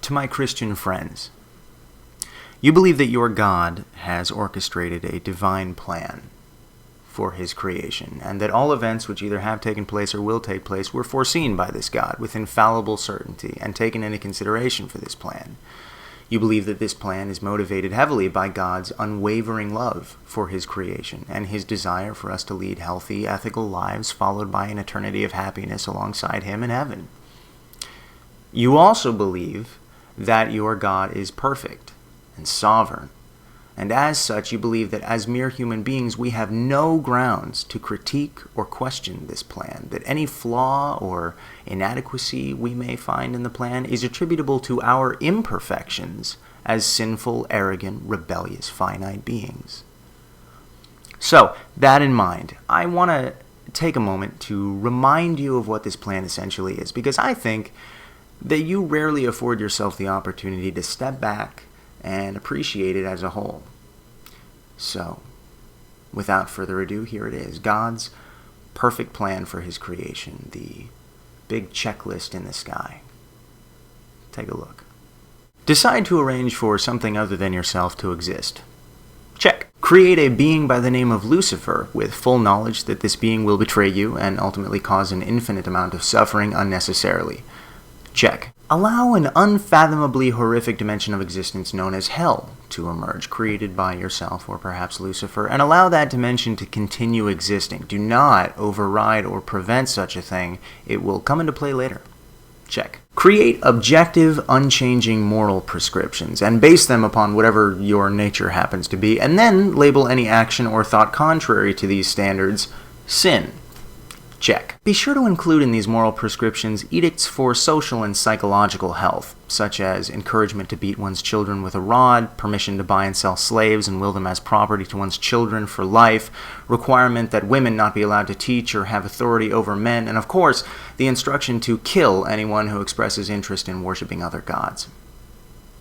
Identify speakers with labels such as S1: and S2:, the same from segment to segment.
S1: to my Christian friends, you believe that your God has orchestrated a divine plan for his creation, and that all events which either have taken place or will take place were foreseen by this God with infallible certainty and taken into consideration for this plan. You believe that this plan is motivated heavily by God's unwavering love for his creation and his desire for us to lead healthy, ethical lives followed by an eternity of happiness alongside him in heaven. You also believe that your God is perfect and sovereign, and as such you believe that as mere human beings we have no grounds to critique or question this plan, that any flaw or inadequacy we may find in the plan is attributable to our imperfections as sinful, arrogant, rebellious, finite beings. So, that in mind, I want to take a moment to remind you of what this plan essentially is, because I think that you rarely afford yourself the opportunity to step back and appreciate it as a whole. So, without further ado, here it is. God's perfect plan for his creation, the big checklist in the sky. Take a look. Decide to arrange for something other than yourself to exist. Check. Create a being by the name of Lucifer with full knowledge that this being will betray you and ultimately cause an infinite amount of suffering unnecessarily. Check. Allow an unfathomably horrific dimension of existence known as hell to emerge, created by yourself or perhaps Lucifer, and allow that dimension to continue existing. Do not override or prevent such a thing. It will come into play later. Check. Create objective, unchanging moral prescriptions and base them upon whatever your nature happens to be, and then label any action or thought contrary to these standards sin. Check. Be sure to include in these moral prescriptions edicts for social and psychological health, such as encouragement to beat one's children with a rod, permission to buy and sell slaves and will them as property to one's children for life, requirement that women not be allowed to teach or have authority over men, and of course, the instruction to kill anyone who expresses interest in worshiping other gods.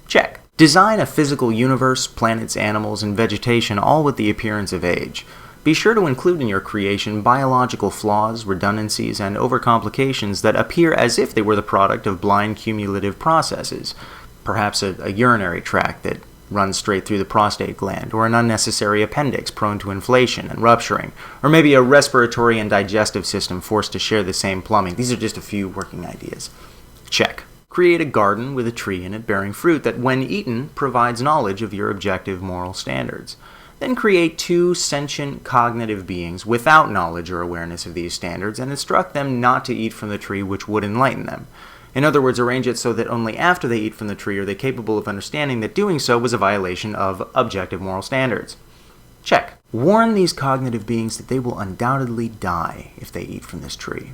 S1: Check. Design a physical universe, planets, animals, and vegetation, all with the appearance of age. Be sure to include in your creation biological flaws, redundancies, and overcomplications that appear as if they were the product of blind cumulative processes. Perhaps a urinary tract that runs straight through the prostate gland, or an unnecessary appendix prone to inflation and rupturing, or maybe a respiratory and digestive system forced to share the same plumbing. These are just a few working ideas. Check. Create a garden with a tree in it bearing fruit that, when eaten, provides knowledge of your objective moral standards. Then create two sentient cognitive beings without knowledge or awareness of these standards and instruct them not to eat from the tree which would enlighten them. In other words, arrange it so that only after they eat from the tree are they capable of understanding that doing so was a violation of objective moral standards. Check. Warn these cognitive beings that they will undoubtedly die if they eat from this tree.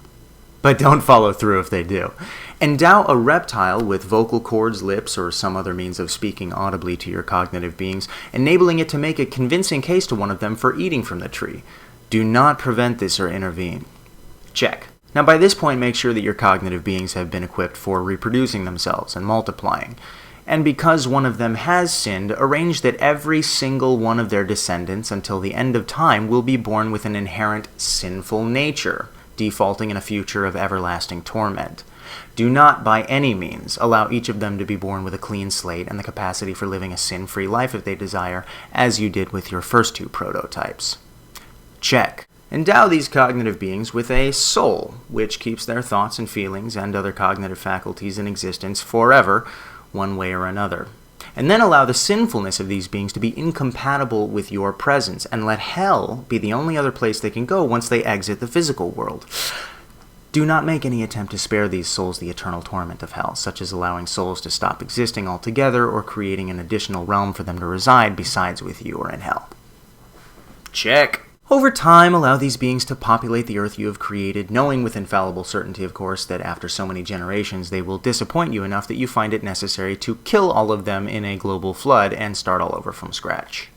S1: But don't follow through if they do. Endow a reptile with vocal cords, lips, or some other means of speaking audibly to your cognitive beings, enabling it to make a convincing case to one of them for eating from the tree. Do not prevent this or intervene. Check. Now by this point, make sure that your cognitive beings have been equipped for reproducing themselves and multiplying. And because one of them has sinned, arrange that every single one of their descendants until the end of time will be born with an inherent sinful nature, defaulting in a future of everlasting torment. Do not by any means allow each of them to be born with a clean slate and the capacity for living a sin-free life if they desire, as you did with your first two prototypes. Check. Endow these cognitive beings with a soul, which keeps their thoughts and feelings and other cognitive faculties in existence forever, one way or another. And then allow the sinfulness of these beings to be incompatible with your presence, and let hell be the only other place they can go once they exit the physical world. Do not make any attempt to spare these souls the eternal torment of hell, such as allowing souls to stop existing altogether or creating an additional realm for them to reside besides with you or in hell. Check. Over time, allow these beings to populate the earth you have created, knowing with infallible certainty, of course, that after so many generations they will disappoint you enough that you find it necessary to kill all of them in a global flood and start all over from scratch.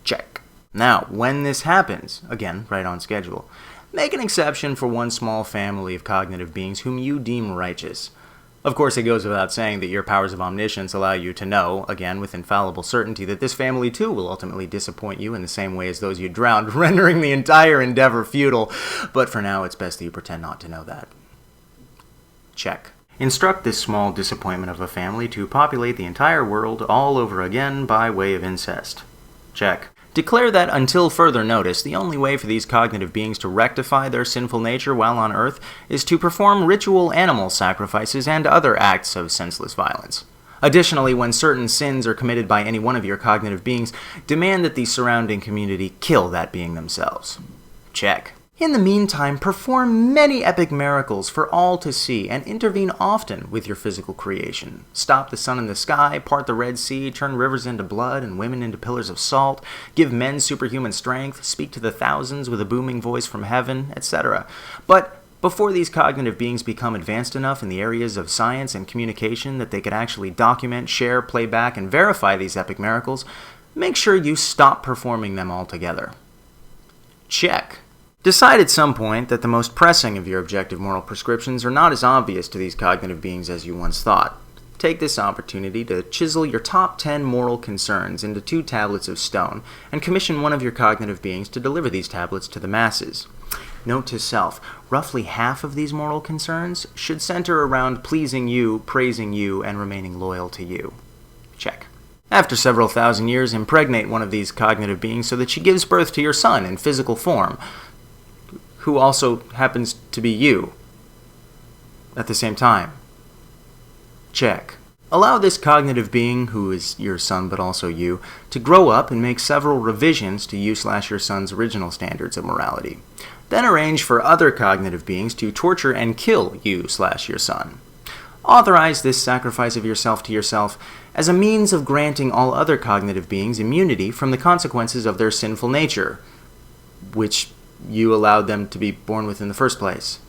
S1: Check. Now, when this happens, again, right on schedule, make an exception for one small family of cognitive beings whom you deem righteous. Of course, it goes without saying that your powers of omniscience allow you to know, again with infallible certainty, that this family too will ultimately disappoint you in the same way as those you drowned, rendering the entire endeavor futile. But for now, it's best that you pretend not to know that. Check. Instruct this small disappointment of a family to populate the entire world all over again by way of incest. Check. Declare that until further notice, the only way for these cognitive beings to rectify their sinful nature while on Earth is to perform ritual animal sacrifices and other acts of senseless violence. Additionally, when certain sins are committed by any one of your cognitive beings, demand that the surrounding community kill that being themselves. Check. In the meantime, perform many epic miracles for all to see and intervene often with your physical creation. Stop the sun in the sky, part the Red Sea, turn rivers into blood and women into pillars of salt, give men superhuman strength, speak to the thousands with a booming voice from heaven, etc. But before these cognitive beings become advanced enough in the areas of science and communication that they could actually document, share, play back, and verify these epic miracles, make sure you stop performing them altogether. Check. Decide at some point that the most pressing of your objective moral prescriptions are not as obvious to these cognitive beings as you once thought. Take this opportunity to chisel your top 10 moral concerns into 2 tablets of stone and commission one of your cognitive beings to deliver these tablets to the masses. Note to self, roughly half of these moral concerns should center around pleasing you, praising you, and remaining loyal to you. Check. After several thousand years, impregnate one of these cognitive beings so that she gives birth to your son in physical form, who also happens to be you at the same time. Check. Allow this cognitive being, who is your son but also you, to grow up and make several revisions to you/your son's original standards of morality. Then arrange for other cognitive beings to torture and kill you/your son. Authorize this sacrifice of yourself to yourself as a means of granting all other cognitive beings immunity from the consequences of their sinful nature, which you allowed them to be born with in the first place.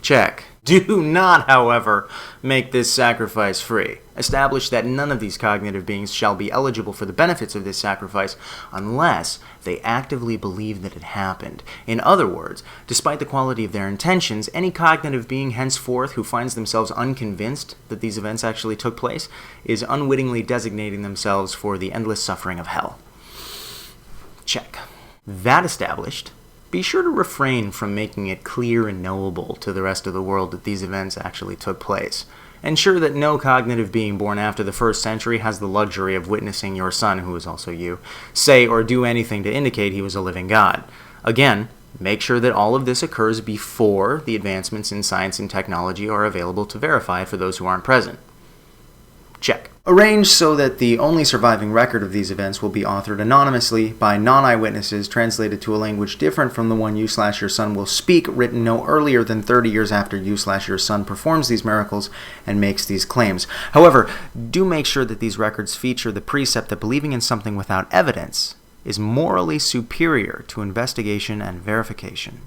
S1: Check. Do not, however, make this sacrifice free. Establish that none of these cognitive beings shall be eligible for the benefits of this sacrifice unless they actively believe that it happened. In other words, despite the quality of their intentions, any cognitive being henceforth who finds themselves unconvinced that these events actually took place is unwittingly designating themselves for the endless suffering of hell. Check. That established, be sure to refrain from making it clear and knowable to the rest of the world that these events actually took place. Ensure that no cognitive being born after the 1st century has the luxury of witnessing your son, who is also you, say or do anything to indicate he was a living God. Again, make sure that all of this occurs before the advancements in science and technology are available to verify for those who aren't present. Check. Arrange so that the only surviving record of these events will be authored anonymously by non-eyewitnesses translated to a language different from the one you/your son will speak, written no earlier than 30 years after you/your son performs these miracles and makes these claims. However, do make sure that these records feature the precept that believing in something without evidence is morally superior to investigation and verification.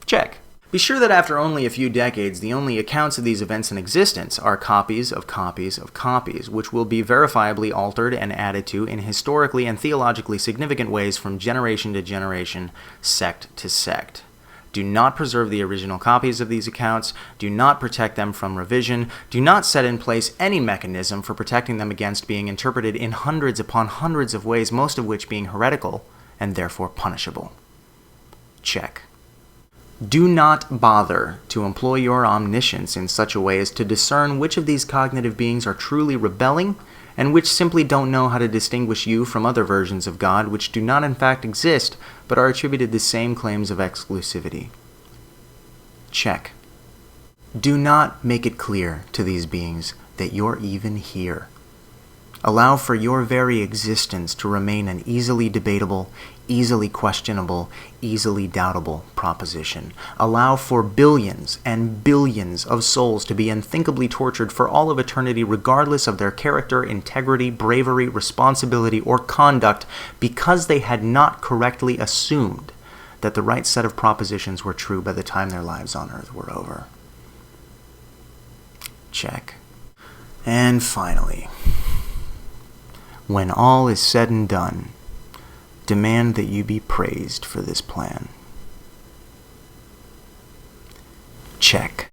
S1: Check. Be sure that after only a few decades, the only accounts of these events in existence are copies of copies of copies, which will be verifiably altered and added to in historically and theologically significant ways from generation to generation, sect to sect. Do not preserve the original copies of these accounts, do not protect them from revision, do not set in place any mechanism for protecting them against being interpreted in hundreds upon hundreds of ways, most of which being heretical and therefore punishable. Check. Do not bother to employ your omniscience in such a way as to discern which of these cognitive beings are truly rebelling and which simply don't know how to distinguish you from other versions of God which do not in fact exist but are attributed the same claims of exclusivity. Check. Do not make it clear to these beings that you're even here. Allow for your very existence to remain an easily debatable, easily questionable, easily doubtable proposition. Allow for billions and billions of souls to be unthinkably tortured for all of eternity regardless of their character, integrity, bravery, responsibility, or conduct because they had not correctly assumed that the right set of propositions were true by the time their lives on earth were over. Check. And finally, when all is said and done, demand that you be praised for this plan. Check.